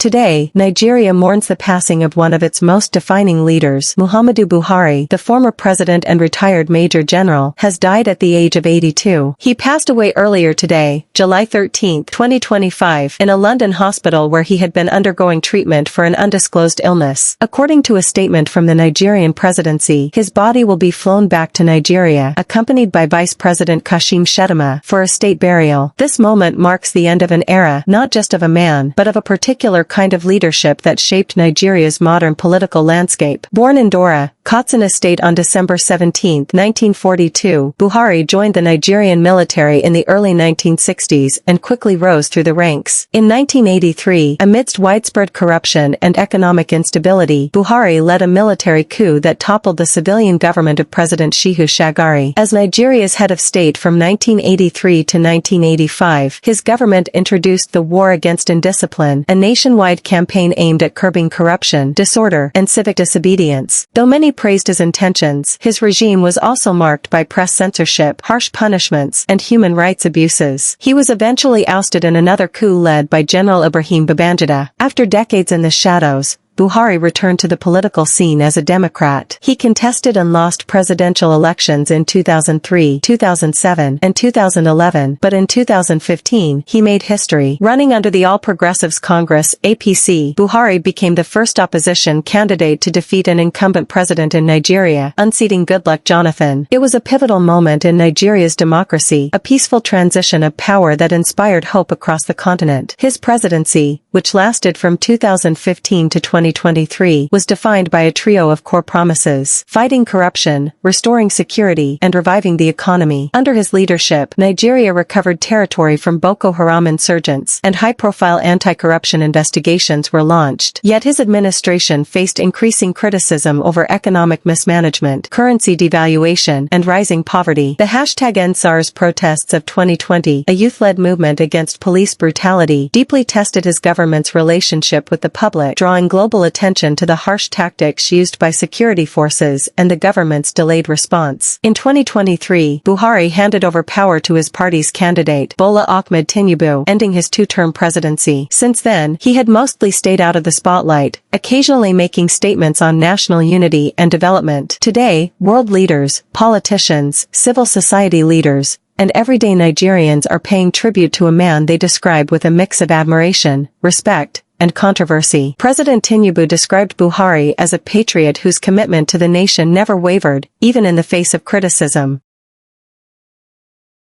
Today, Nigeria mourns the passing of one of its most defining leaders. Muhammadu Buhari, the former president and retired Major General, has died at the age of 82. He passed away earlier today, July 13, 2025, in a London hospital where he had been undergoing treatment for an undisclosed illness. According to a statement from the Nigerian presidency, his body will be flown back to Nigeria, accompanied by Vice President Kashim Shettima, for a state burial. This moment marks the end of an era, not just of a man, but of a particular kind of leadership that shaped Nigeria's modern political landscape. Born in Dora, Katsina State on December 17, 1942, Buhari joined the Nigerian military in the early 1960s and quickly rose through the ranks. In 1983, amidst widespread corruption and economic instability, Buhari led a military coup that toppled the civilian government of President Shehu Shagari. As Nigeria's head of state from 1983 to 1985, his government introduced the War Against Indiscipline, a nationwide campaign aimed at curbing corruption, disorder, and civic disobedience. Though many praised his intentions, his regime was also marked by press censorship, harsh punishments, and human rights abuses. He was eventually ousted in another coup led by General Ibrahim Babangida. After decades in the shadows, Buhari returned to the political scene as a Democrat. He contested and lost presidential elections in 2003, 2007, and 2011, but in 2015, he made history. Running under the All Progressives Congress (APC), Buhari became the first opposition candidate to defeat an incumbent president in Nigeria, unseating Goodluck Jonathan. It was a pivotal moment in Nigeria's democracy, a peaceful transition of power that inspired hope across the continent. His presidency, which lasted from 2015 to 2023, was defined by a trio of core promises: fighting corruption, restoring security, and reviving the economy. Under his leadership, Nigeria recovered territory from Boko Haram insurgents, and high-profile anti-corruption investigations were launched. Yet his administration faced increasing criticism over economic mismanagement, currency devaluation, and rising poverty. The #EndSARS protests of 2020, a youth-led movement against police brutality, deeply tested his government's relationship with the public, drawing global attention to the harsh tactics used by security forces and the government's delayed response. In 2023, Buhari handed over power to his party's candidate, Bola Tinubu, ending his two-term presidency. Since then, he had mostly stayed out of the spotlight, occasionally making statements on national unity and development. Today, world leaders, politicians, civil society leaders, and everyday Nigerians are paying tribute to a man they describe with a mix of admiration, respect, and controversy. President Tinubu described Buhari as a patriot whose commitment to the nation never wavered, even in the face of criticism.